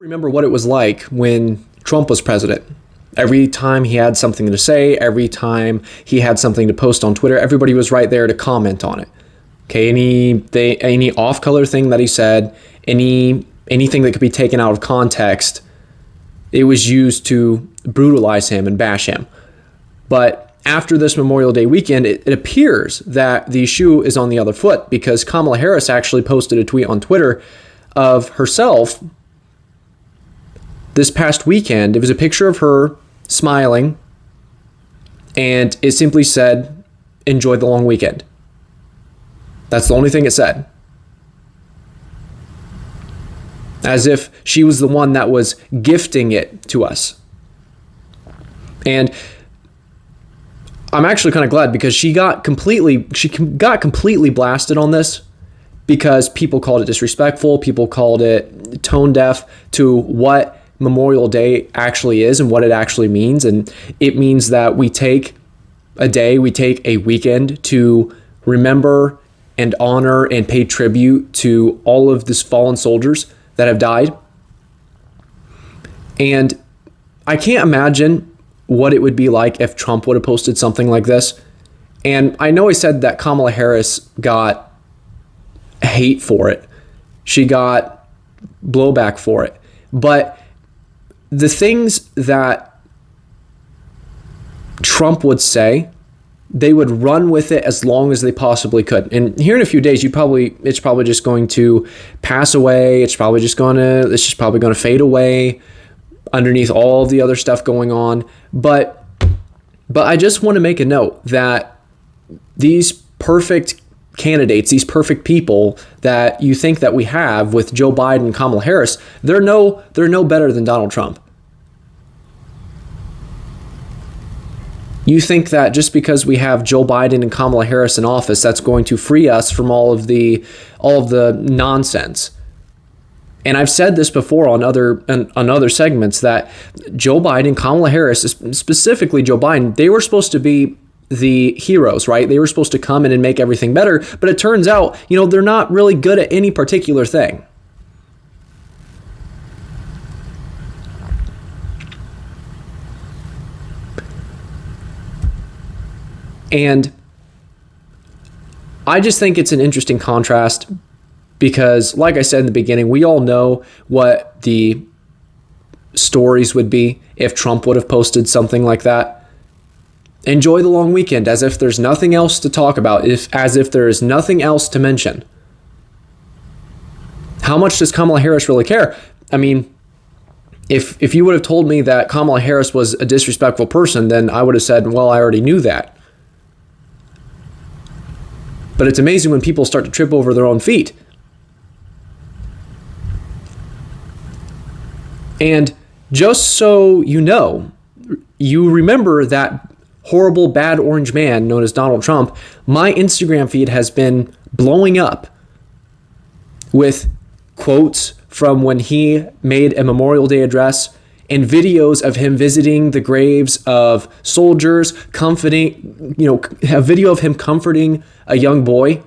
Remember what it was like when Trump was president. Every time he had something to say, every time he had something to post on Twitter, everybody was right there to comment on it. Okay, any off-color thing that he said, anything that could be taken out of context, it was used to brutalize him and bash him. But after this Memorial Day weekend, it appears that the shoe is on the other foot, because Kamala Harris actually posted a tweet on Twitter of herself this past weekend. It was a picture of her smiling, and it simply said, "Enjoy the long weekend." That's the only thing it said. As if she was the one that was gifting it to us. And I'm actually kind of glad, because she got completely blasted on this, because people called it disrespectful. People called it tone deaf to what Memorial Day actually is and what it actually means. And it means that we take a weekend to remember and honor and pay tribute to all of these fallen soldiers that have died. And I can't imagine what it would be like if Trump would have posted something like this. And I know I said that Kamala Harris got hate for it. She got blowback for it. But the things that Trump would say, they would run with it as long as they possibly could. And here in a few days, it's probably just going to pass away. It's just probably going to fade away underneath all the other stuff going on. But I just want to make a note that these perfect candidates, these perfect people that you think that we have with Joe Biden and Kamala Harris, they're no better than Donald Trump. You think that just because we have Joe Biden and Kamala Harris in office, that's going to free us from all of the nonsense. And I've said this before on other segments, that Joe Biden, Kamala Harris, specifically Joe Biden, they were supposed to be the heroes, right? They were supposed to come in and make everything better. But it turns out, they're not really good at any particular thing. And I just think it's an interesting contrast, because, like I said in the beginning, we all know what the stories would be if Trump would have posted something like that. Enjoy the long weekend, as if there's nothing else to talk about, as if there is nothing else to mention. How much does Kamala Harris really care? I mean, if you would have told me that Kamala Harris was a disrespectful person, then I would have said, well, I already knew that. But it's amazing when people start to trip over their own feet. And just so you remember that horrible, bad orange man known as Donald Trump, my Instagram feed has been blowing up with quotes from when he made a Memorial Day address and videos of him visiting the graves of soldiers, a video of him comforting a young boy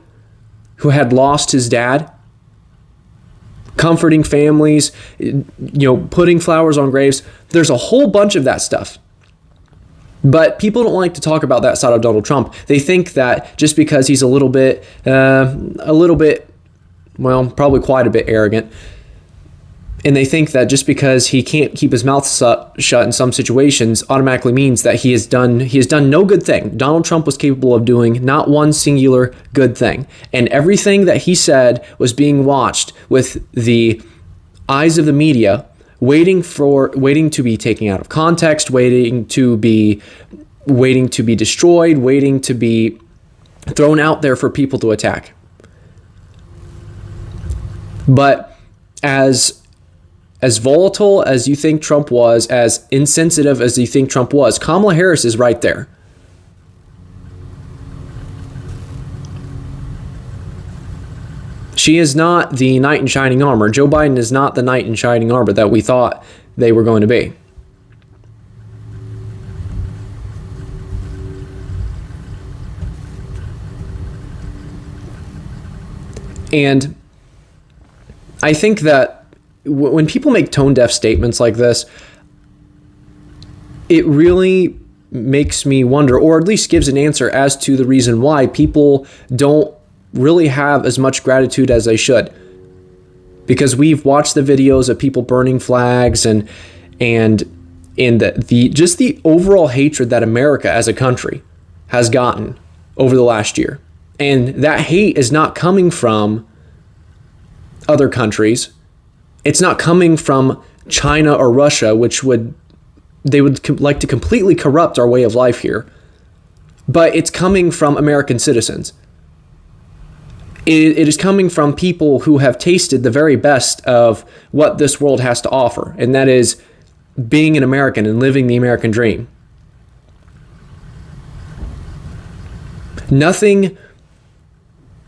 who had lost his dad, comforting families, putting flowers on graves. There's a whole bunch of that stuff. But people don't like to talk about that side of Donald Trump. They think that just because he's a little bit, well, probably quite a bit arrogant, and they think that just because he can't keep his mouth shut in some situations automatically means that he has done no good thing. Donald Trump was capable of doing not one singular good thing. And everything that he said was being watched with the eyes of the media, waiting to be taken out of context, waiting to be destroyed, waiting to be thrown out there for people to attack. But as volatile as you think Trump was, as insensitive as you think Trump was, Kamala Harris is right there. She is not the knight in shining armor. Joe Biden is not the knight in shining armor that we thought they were going to be. And I think that when people make tone deaf statements like this, it really makes me wonder, or at least gives an answer as to the reason why people don't really have as much gratitude as they should. Because we've watched the videos of people burning flags and the overall hatred that America as a country has gotten over the last year. And that hate is not coming from other countries. It's not coming from China or Russia, which they would like to completely corrupt our way of life here. But it's coming from American citizens. It is coming from people who have tasted the very best of what this world has to offer, and that is being an American and living the American dream.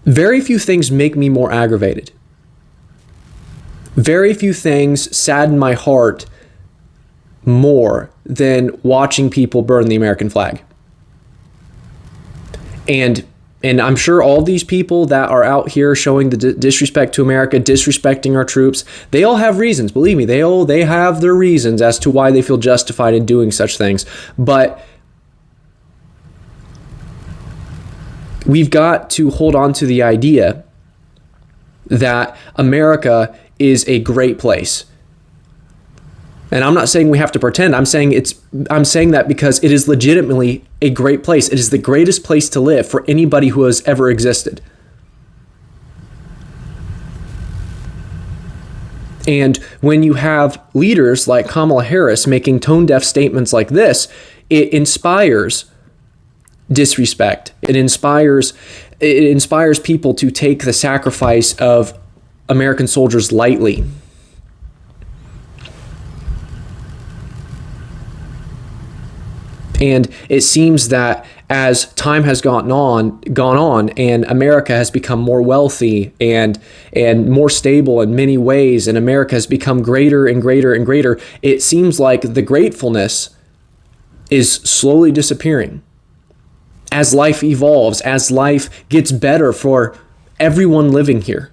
Very few things make me more aggravated. Very few things sadden my heart more than watching people burn the American flag. And I'm sure all these people that are out here showing the disrespect to America, disrespecting our troops, they all have reasons. Believe me, they have their reasons as to why they feel justified in doing such things. But we've got to hold on to the idea that America is a great place. And I'm not saying we have to pretend. I'm saying that because it is legitimately a great place. It is the greatest place to live for anybody who has ever existed. And when you have leaders like Kamala Harris making tone-deaf statements like this, it inspires disrespect. It inspires people to take the sacrifice of American soldiers lightly. And it seems that as time has gone on, and America has become more wealthy and more stable in many ways, and America has become greater and greater and greater, it seems like the gratefulness is slowly disappearing. As life evolves, as life gets better for everyone living here,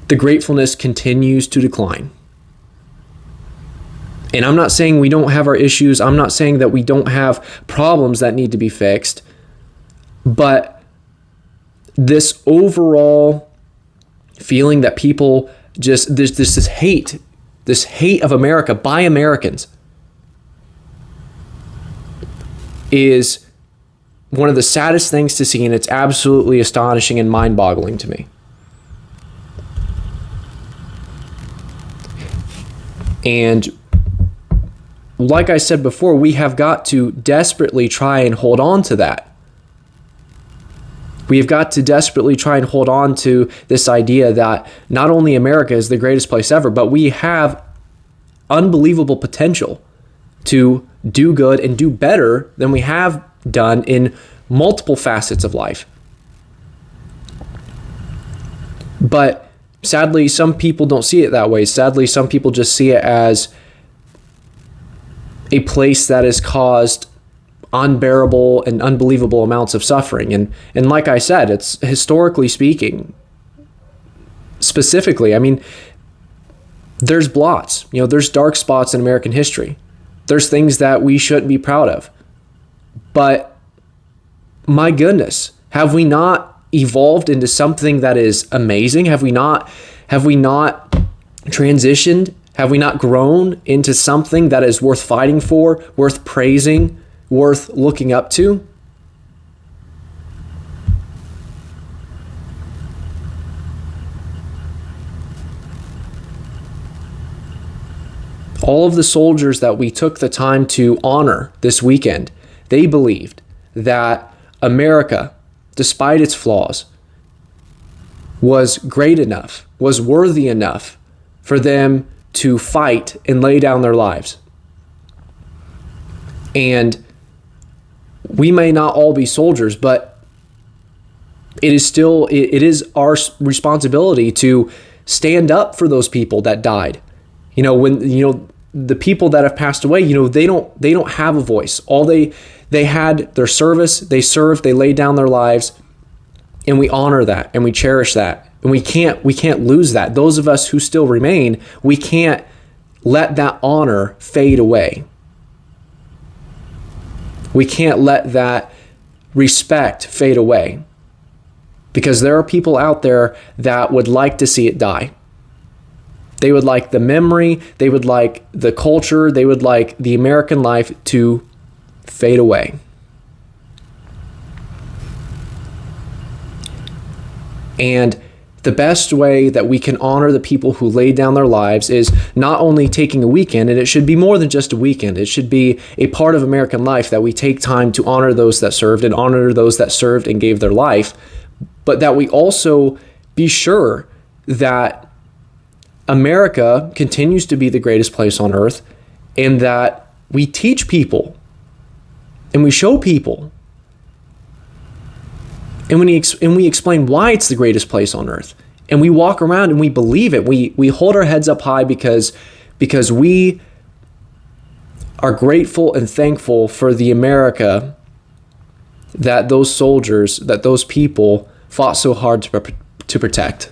the gratefulness continues to decline. And I'm not saying we don't have our issues. I'm not saying that we don't have problems that need to be fixed. But this overall feeling that people just, there's this hate of America by Americans is one of the saddest things to see, and it's absolutely astonishing and mind-boggling to me. And like I said before, we have got to desperately try and hold on to that. We have got to desperately try and hold on to this idea that not only America is the greatest place ever, but we have unbelievable potential to do good and do better than we have done in multiple facets of life. But sadly, some people don't see it that way. Sadly, some people just see it as a place that has caused unbearable and unbelievable amounts of suffering. And like I said, it's historically speaking, specifically, I mean, there's blots, there's dark spots in American history. There's things that we shouldn't be proud of. But my goodness, have we not evolved into something that is amazing? Have we not transitioned? Have we not grown into something that is worth fighting for, worth praising, worth looking up to? All of the soldiers that we took the time to honor this weekend, they believed that America, despite its flaws, was great enough, was worthy enough for them to fight and lay down their lives. And we may not all be soldiers, but it is our responsibility to stand up for those people that died. When the people that have passed away, they don't have a voice. All they had their service, they served, they laid down their lives, and we honor that and we cherish that. And we can't lose that. Those of us who still remain, we can't let that honor fade away. We can't let that respect fade away, because there are people out there that would like to see it die. They would like the memory, they would like the culture, they would like the American life to fade away. And the best way that we can honor the people who laid down their lives is not only taking a weekend, and it should be more than just a weekend. It should be a part of American life that we take time to honor those that served and honor those that served and gave their life, but that we also be sure that America continues to be the greatest place on earth, and that we teach people and we show people and we explain why it's the greatest place on earth, and we walk around and we believe it. We hold our heads up high because we are grateful and thankful for the America that those soldiers, that those people fought so hard to protect.